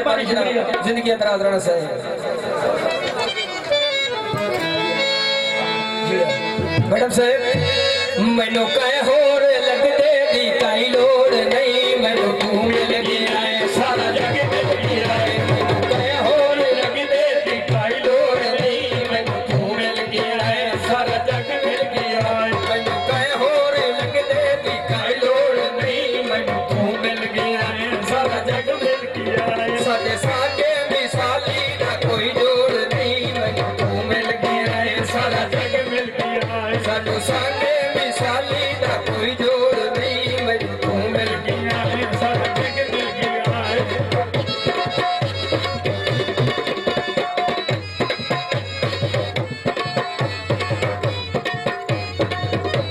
मेहरबानी जिंदगी अंदर रहना से मैडम साहब मैनू कहे होर लगदे दी काई लोड़ नहीं मैनू तू मिल गया है सारा जग मिल गया है मैनू कहे होर लगदे दी काई लोड़ नहीं मैनू तू मिल गया है सारा जग मिल गया है मैनू कहे होर लगदे दी काई लोड़ नहीं मैनू तू मिल गया है सारा जग मिल गया है साडे साडे मिसाली दा कोई जोड़ नहीं मैनू तू मिल गया है सारा जग मिल गया है साडू साडे मिसाली दा कोई जोड़ नहीं मैनू तू मिल गया है सारा जग मिल गया है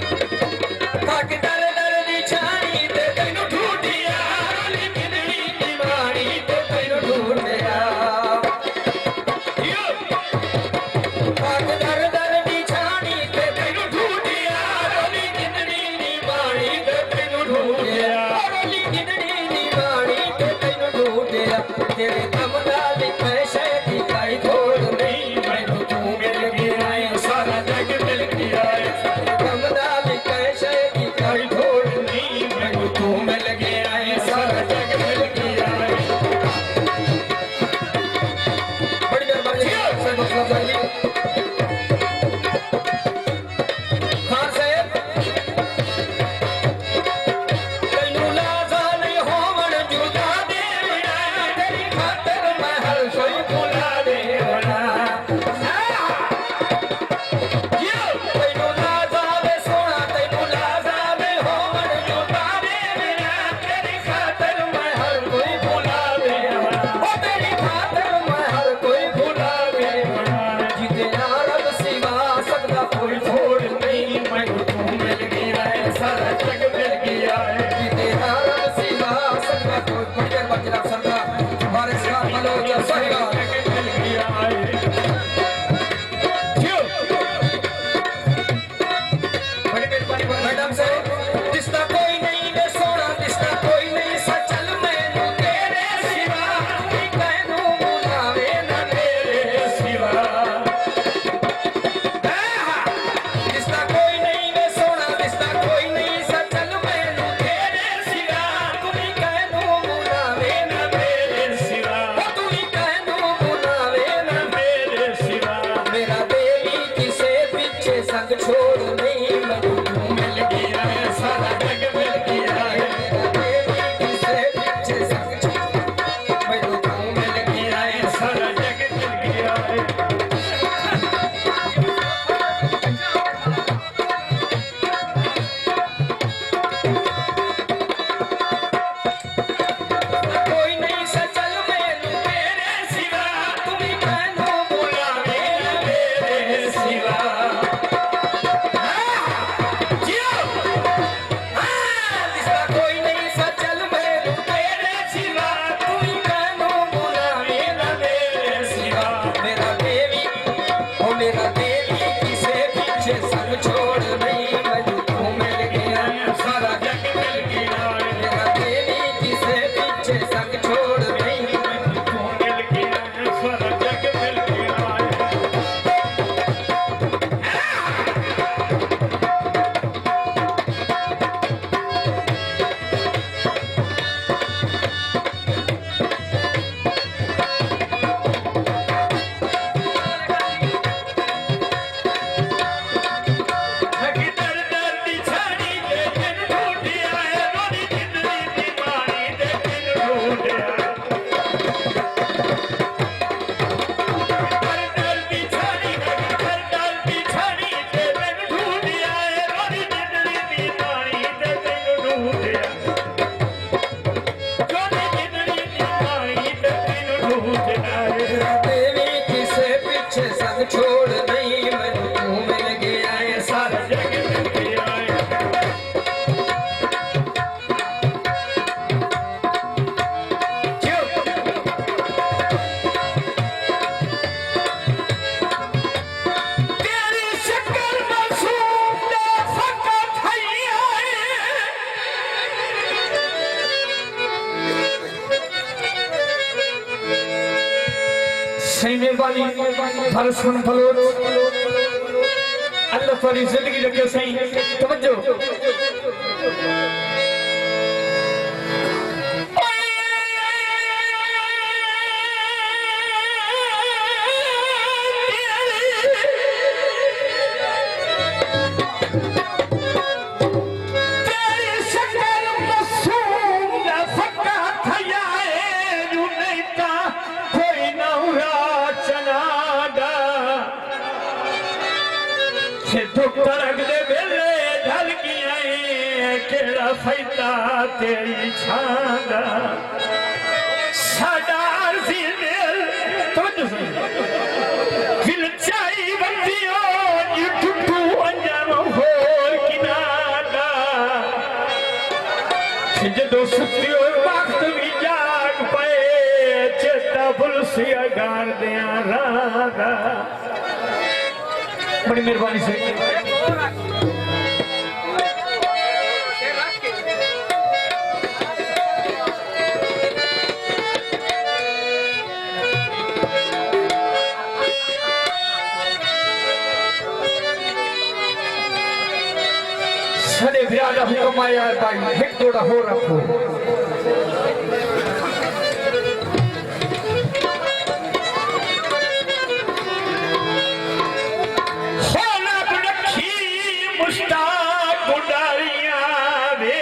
थक दर दर दी छानी ते तैनू ढूंढिया रोली किदड़ी दी मारी ते तैनू ढूंढिया थक दर दर दी छानी ते तैनू ढूंढिया रोली किदड़ी दी मारी ते तैनू ढूंढिया रोली किदड़ी दी मारी ते तैनू ढूंढिया तेरे कम दा लिखे शैदी काई थोड़ नहीं मैनू तू मिल गया है सारा जग मिल गया है कम दा लिखे शैदी काई थोड़ नहीं मैनू तू मिल गया है सारा जग मिल गया है बड़ी मेहरबानी सर मतलब जी खान साहब तैनू लाजा नहीं होवन जुदा दे तेरी खातिर सही मेहरबानी भर सुन फलो अल्लाह तुम्हारी जिंदगी रखे सही तवज्जो फैता तेरी छांगा साडार दिल दिल चाई बंदियों ये टुटू अंजाम होर किनारा जदों सुतियो वक्त भी जाग पे चेता भुल सी अगार दिया रागा बड़ी मेहरबानी से सने बिरादा हुक्म आया भाई एक थोड़ा हो रखो होना रखी मुश्ताक गुडारियां वे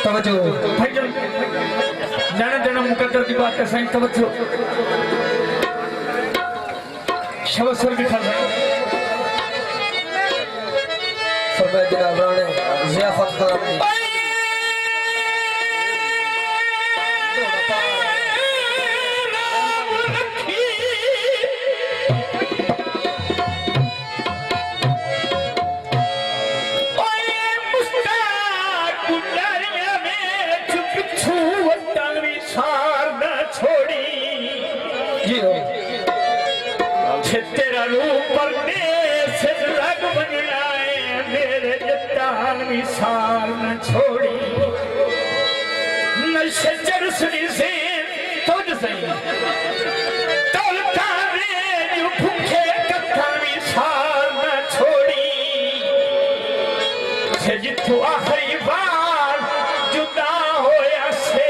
तवज्जो भाई जाना जाना मुकद्दर की बात है सही तवज्जो शब्द सुर भी खा फरमाए जनाब राणे ज़ियाफत खान की तेरा रूप पर रग बन मेरे जत्तान मिसाल न छोड़ी न शजर सुनी से तुझ सही तौलता रे जो भूखे कत्थन मिसाल न छोड़ी से जिथु आखिरी बार जुदा होया से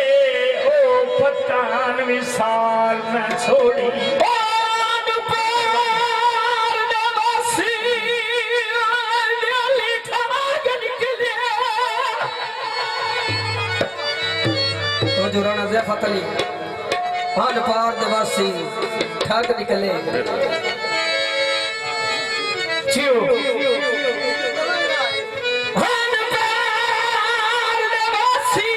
ओ पतान मिसाल न छोड़ी जो राणा ज़ियाफत अली हान पार निवासी ठाक निकले जियो हान पार निवासी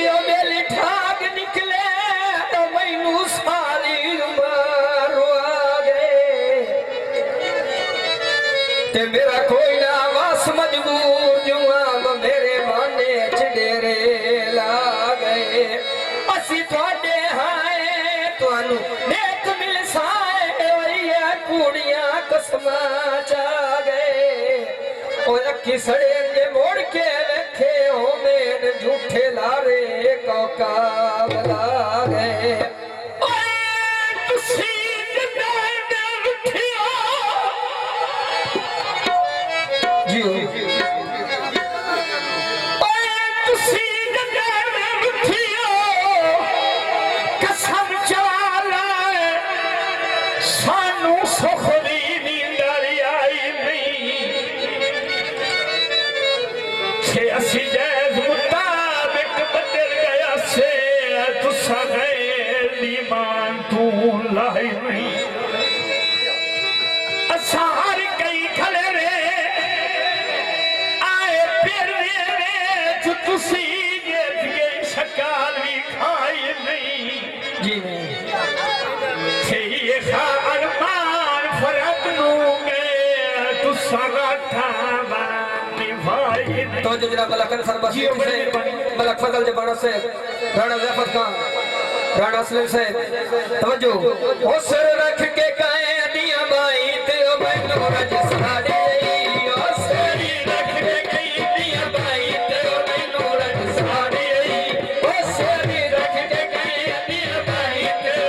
ओ मेली ठाक निकले तो मैनू सारी उम्र आ गए ते मेरा कोई ना वास मजबूर जुआ मेरे माने च डेरे असी थोड़े हाए तुहानू नेक मिल साए कुड़ियां कसमा चा गए और अखी सड़े के मोड़ के रखे हो मेरे झूठे लारे कौका बला गए तो जरा मलकन सरबशी से मलक फजल जबाना से राणा ज़ियाफत खान राणा असलम से तवज्जो ओ सर रख के काए दिया बाई ते ओ बैठो रज साड़े ओ सर रख के कई दिया बाई ते ओ बैठो रज साड़े ओ सर रख के कई दिया बाई ते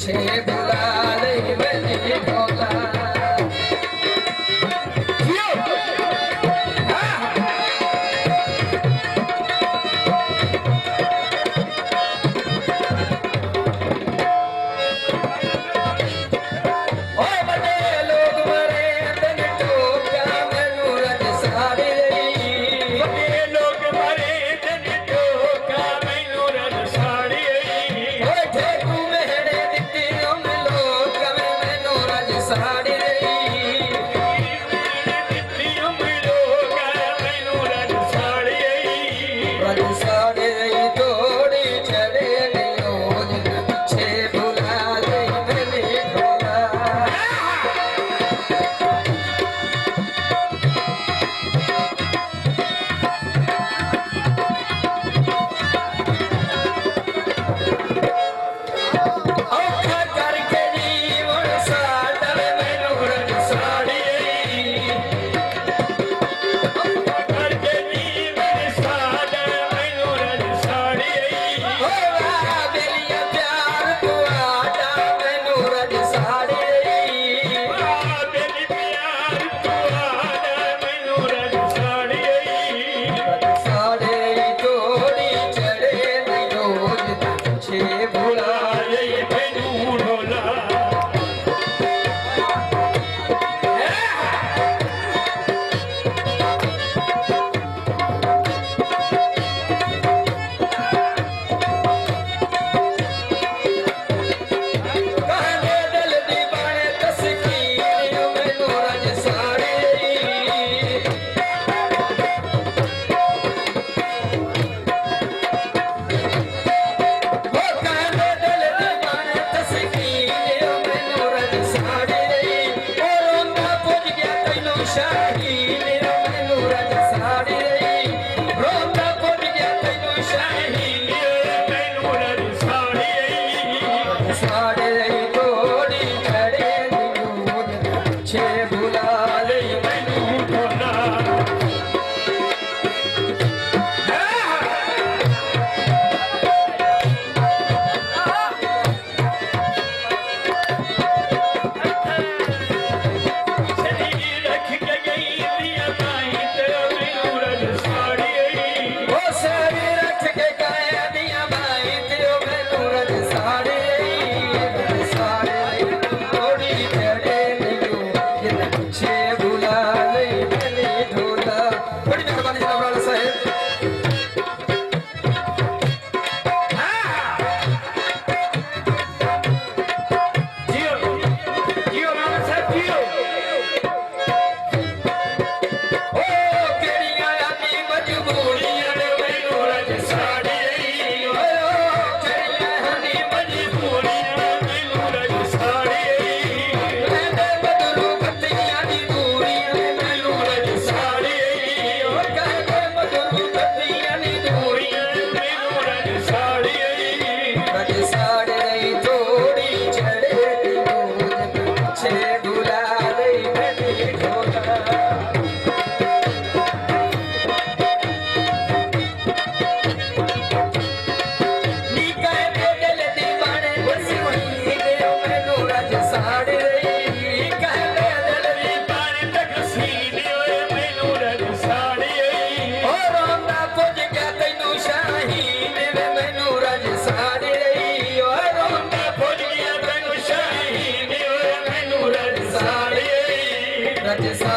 छे बुला ले मैंने ढोला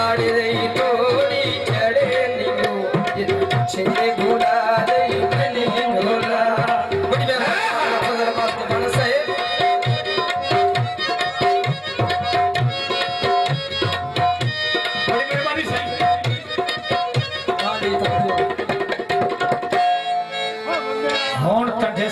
साड़ी